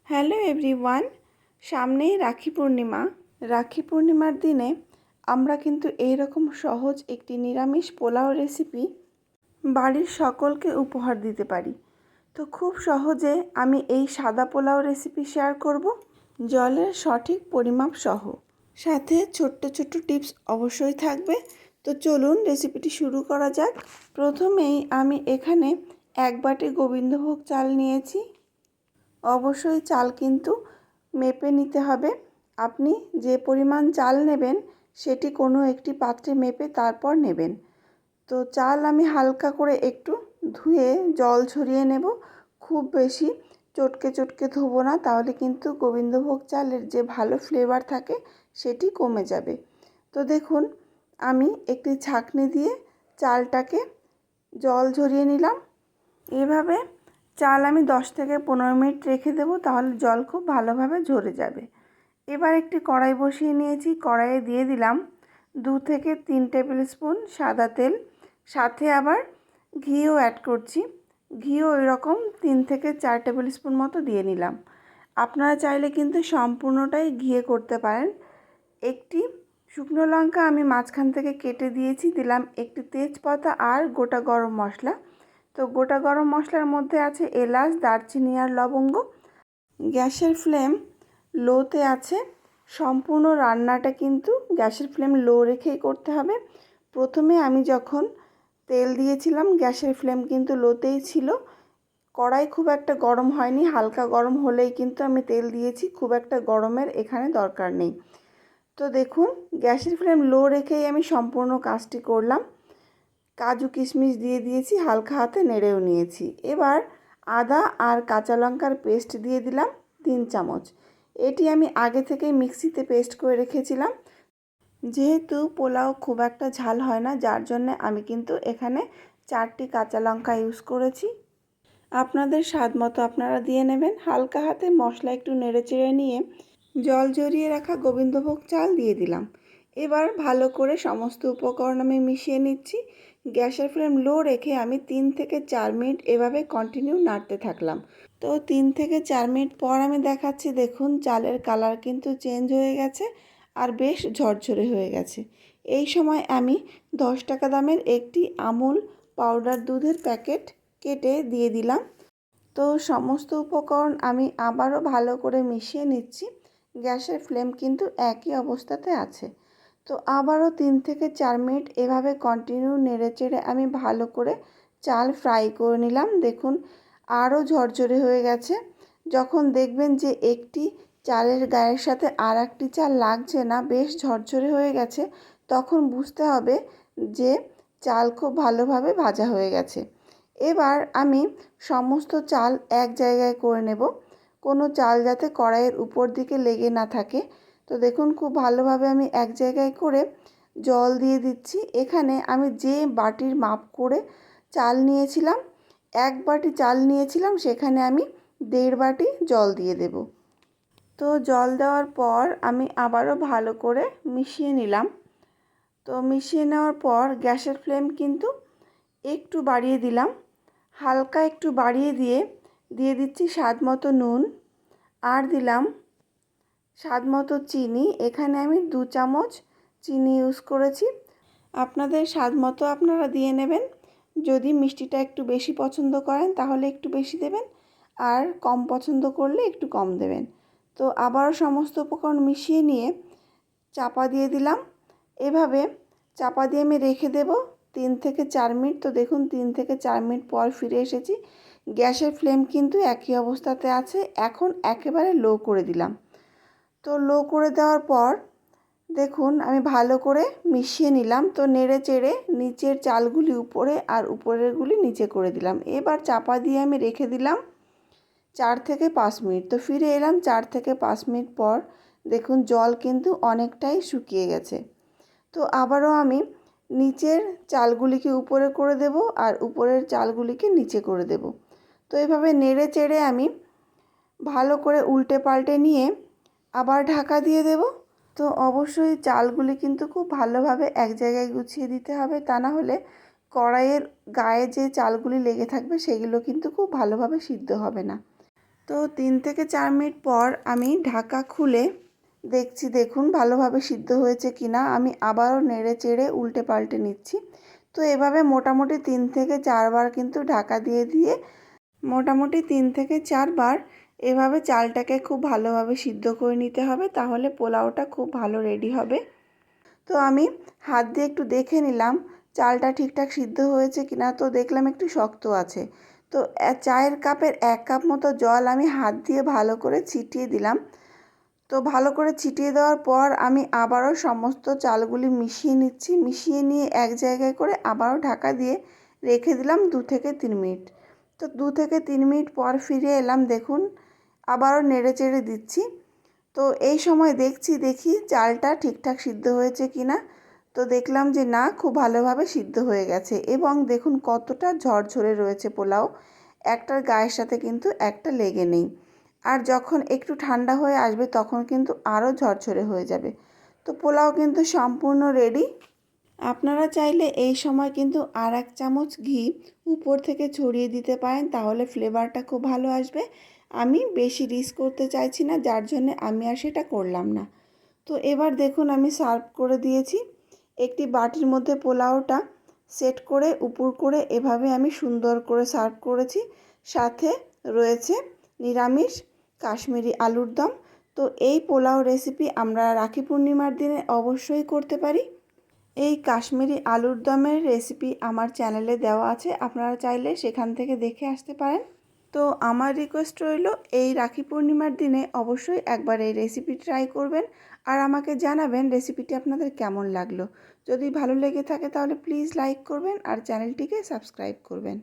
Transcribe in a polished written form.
Hello everyone, সামনেই রাখি পূর্ণিমার দিনে আমরা কিন্তু এইরকম সহজ একটি নিরামিষ পোলাও রেসিপি বাড়ির সকলকে উপহার দিতে পারি। তো খুব সহজে আমি এই সাদা পোলাও রেসিপি শেয়ার করব, জলের সঠিক পরিমাপ সহ। সাথে ছোট্ট ছোট্ট টিপস অবশ্যই থাকবে। তো চলুন রেসিপিটি শুরু করা যাক। প্রথমেই আমি এখানে 1 বাটি গোবিন্দভোগ চাল নিয়েছি। অবশ্যই চাল কিন্তু মেপে নিতে হবে। আপনি যে পরিমাণ চাল নেবেন সেটি কোনো একটি পাত্রে মেপে তারপর নেবেন। তো চাল আমি হালকা করে একটু ধুয়ে জল ঝরিয়ে নেব। খুব বেশি চটকে চটকে ধোবো না, তাহলে কিন্তু গোবিন্দভোগ চালের যে ভালো ফ্লেভার থাকে সেটি কমে যাবে। তো দেখুন, আমি একটি ছাঁকনি দিয়ে চালটাকে জল ঝরিয়ে নিলাম। এভাবে চাল আমি 10 থেকে 15 মিনিট রেখে দেবো, তাহলে জল খুব ভালোভাবে ঝরে যাবে। এবার একটি কড়াই বসিয়ে নিয়েছি। কড়াইয়ে দিয়ে দিলাম 2 থেকে 3 টেবিল স্পুন সাদা তেল, সাথে আবার ঘিও অ্যাড করছি। ঘিও এরকম 3 থেকে 4 টেবিল স্পুন মতো দিয়ে নিলাম। আপনারা চাইলে কিন্তু সম্পূর্ণটাই ঘিয়ে করতে পারেন। একটি শুকনো লঙ্কা আমি মাঝখান থেকে কেটে দিয়েছি, দিলাম একটি তেজপাতা আর গোটা গরম মশলা। তো গোটা গরম মশলার মধ্যে আছে এলাচ, দারচিনি আর লবঙ্গ। গ্যাসের ফ্লেম লোতে আছে। সম্পূর্ণ রান্নাটা কিন্তু গ্যাসের ফ্লেম লো রেখেই করতে হবে। প্রথমে আমি যখন তেল দিয়েছিলাম গ্যাসের ফ্লেম কিন্তু লোতেই ছিল। কড়াই খুব একটা গরম হয়নি, হালকা গরম হলেই কিন্তু আমি তেল দিয়েছি, খুব একটা গরমের এখানে দরকার নেই। তো দেখুন, গ্যাসের ফ্লেম লো রেখেই আমি সম্পূর্ণ কাজটি করলাম। কাজু কিশমিশ দিয়ে দিয়েছি, হালকা হাতে নেড়েও নিয়েছি। এবার আদা আর কাঁচা লঙ্কার পেস্ট দিয়ে দিলাম 3 চামচ। এটি আমি আগে থেকেই মিক্সিতে পেস্ট করে রেখেছিলাম। যেহেতু পোলাও খুব একটা ঝাল হয় না, যার জন্য আমি কিন্তু এখানে 4টি কাঁচা লঙ্কা ইউজ করেছি। আপনাদের স্বাদ মতো আপনারা দিয়ে নেবেন। হালকা হাতে মশলা একটু নেড়েচেড়ে নিয়ে জল ঝরিয়ে রাখা গোবিন্দভোগ চাল দিয়ে দিলাম। এবার ভালো করে সমস্ত উপকরণ আমি মিশিয়ে নিচ্ছি। গ্যাসের ফ্লেম লো রেখে আমি 3 থেকে 4 মিনিট এভাবে কন্টিনিউ নাড়তে থাকলাম। তো 3 থেকে 4 মিনিট পর আমি দেখাচ্ছি, দেখুন চালের কালার কিন্তু চেঞ্জ হয়ে গেছে আর বেশ ঝরঝরে হয়ে গেছে। এই সময় আমি 10 টাকা দামের একটি আমুল পাউডার দুধের প্যাকেট কেটে দিয়ে দিলাম। তো সমস্ত উপকরণ আমি আবারও ভালো করে মিশিয়ে নিচ্ছি। গ্যাসের ফ্লেম কিন্তু একই অবস্থাতে আছে। তো আবারও 3 থেকে 4 মিনিট এভাবে কন্টিনিউ নেড়েচেড়ে আমি ভালো করে চাল ফ্রাই করে নিলাম। দেখুন আরও ঝরঝরে হয়ে গেছে। যখন দেখবেন যে একটি চালের গায়ের সাথে আর একটি চাল লাগছে না, বেশ ঝরঝরে হয়ে গেছে, তখন বুঝতে হবে যে চাল খুব ভালোভাবে ভাজা হয়ে গেছে। এবার আমি সমস্ত চাল এক জায়গায় করে নেব, কোনো চাল যাতে কড়াইয়ের উপর দিকে লেগে না থাকে। তো দেখুন খুব ভালোভাবে আমি এক জায়গায় করে জল দিয়ে দিচ্ছি। এখানে আমি যে বাটির মাপ করে চাল নিয়েছিলাম, 1 বাটি চাল নিয়েছিলাম, সেখানে আমি 1.5 বাটি জল দিয়ে দেব। তো জল দেওয়ার পর আমি আবারও ভালো করে মিশিয়ে নিলাম। তো মিশিয়ে নেওয়ার পর গ্যাসের ফ্লেম কিন্তু একটু বাড়িয়ে দিলাম। হালকা একটু বাড়িয়ে দিয়ে দিচ্ছি স্বাদ মতো নুন, আর দিলাম স্বাদ মতো চিনি। এখানে আমি 2 চামচ চিনি ইউজ করেছি। আপনাদের স্বাদ মতো আপনারা দিয়ে নেবেন। যদি মিষ্টিটা একটু বেশি পছন্দ করেন তাহলে একটু বেশি দেবেন, আর কম পছন্দ করলে একটু কম দেবেন। তো আবারও সমস্ত উপকরণ মিশিয়ে নিয়ে চাপা দিয়ে দিলাম। এভাবে চাপা দিয়ে আমি রেখে দেব 3 থেকে 4 মিনিট। তো দেখুন 3 থেকে 4 মিনিট পর ফিরে এসেছি। গ্যাসের ফ্লেম কিন্তু একই অবস্থাতে আছে। এখন একেবারে লো করে দিলাম। তো লো করে দেওয়ার পর দেখুন আমি ভালো করে মিশিয়ে নিলাম। তো নেড়ে চেড়ে নিচের চালগুলি উপরে আর উপরেরগুলি নিচে করে দিলাম। এবার চাপা দিয়ে আমি রেখে দিলাম 4 থেকে 5 মিনিট। তো ফিরে এলাম 4 থেকে 5 মিনিট পর। দেখুন জল কিন্তু অনেকটাই শুকিয়ে গেছে। তো আবারও আমি নিচের চালগুলিকে উপরে করে দেব আর উপরের চালগুলিকে নিচে করে দেব। তো এভাবে নেড়ে চেড়ে আমি ভালো করে উল্টে পাল্টে নিয়ে আবার ঢাকা দিয়ে দেব। তো অবশ্যই চালগুলি কিন্তু খুব ভালোভাবে এক জায়গায় গুছিয়ে দিতে হবে, তা না হলে কড়াইয়ের গায়ে যে চালগুলি লেগে থাকবে সেগুলো কিন্তু খুব ভালোভাবে সিদ্ধ হবে না। তো 3 থেকে 4 মিনিট পর আমি ঢাকা খুলে দেখছি, দেখুন ভালোভাবে সিদ্ধ হয়েছে কিনা। আমি আবারও নেড়ে চেড়ে উল্টে পাল্টে নিচ্ছি। তো এভাবে মোটামুটি 3 থেকে 4 বার কিন্তু ঢাকা দিয়ে দিয়ে মোটামুটি 3 থেকে 4 বার এভাবে চালটাকে খুব ভালোভাবে সিদ্ধ করে নিতে হবে, তাহলে পোলাওটা খুব ভালো রেডি হবে। তো আমি হাত দিয়ে একটু দেখে নিলাম চালটা ঠিকঠাক সিদ্ধ হয়েছে কিনা। তো দেখলাম একটু শক্ত আছে। তো চায়ের কাপের 1 কাপ মতো জল আমি হাত দিয়ে ভালো করে ছিটিয়ে দিলাম। তো ভালো করে ছিটিয়ে দেওয়ার পর আমি আবারও সমস্ত চালগুলি মিশিয়ে নিচ্ছি। মিশিয়ে নিয়ে এক জায়গায় করে আবারও ঢাকা দিয়ে রেখে দিলাম 2 থেকে 3 মিনিট। তো 2 থেকে 3 মিনিট পর ফিরে এলাম, দেখুন আবারও নেড়ে চেড়ে দিচ্ছি। তো এই সময় দেখি চালটা ঠিকঠাক সিদ্ধ হয়েছে কিনা। তো দেখলাম যে না, খুব ভালোভাবে সিদ্ধ হয়ে গেছে এবং দেখুন কতটা ঝরঝরে রয়েছে পোলাও, একটার গায়ের সাথে কিন্তু একটা লেগে নেই। আর যখন একটু ঠান্ডা হয়ে আসবে তখন কিন্তু আরও ঝরঝরে হয়ে যাবে। তো পোলাও কিন্তু সম্পূর্ণ রেডি। আপনারা চাইলে এই সময় কিন্তু আর 1 চামচ ঘি উপর থেকে ছড়িয়ে দিতে পারেন, তাহলে ফ্লেভারটা খুব ভালো আসবে। আমি বেশি রিস্ক করতে চাইছি না, যার জন্য আমি আর সেটা করলাম না। তো এবার দেখুন আমি সার্ভ করে দিয়েছি। একটি বাটির মধ্যে পোলাওটা সেট করে উপর করে এভাবে আমি সুন্দর করে সার্ভ করেছি। সাথে রয়েছে নিরামিষ কাশ্মীরি আলুর দম। তো এই পোলাও রেসিপি আমরা রাখি পূর্ণিমার দিনে অবশ্যই করতে পারি। এই কাশ্মীরি আলুর দমের রেসিপি আমার চ্যানেলে দেওয়া আছে, আপনারা চাইলে সেখান থেকে দেখে আসতে পারেন। তো আমার রিকোয়েস্ট রইল, এই রাখি পূর্ণিমার দিনে অবশ্যই একবার এই রেসিপি ট্রাই করবেন আর আমাকে জানাবেন রেসিপিটি আপনাদের কেমন লাগলো। যদি ভালো লেগে থাকে তাহলে প্লিজ লাইক করবেন আর চ্যানেলটিকে সাবস্ক্রাইব করবেন।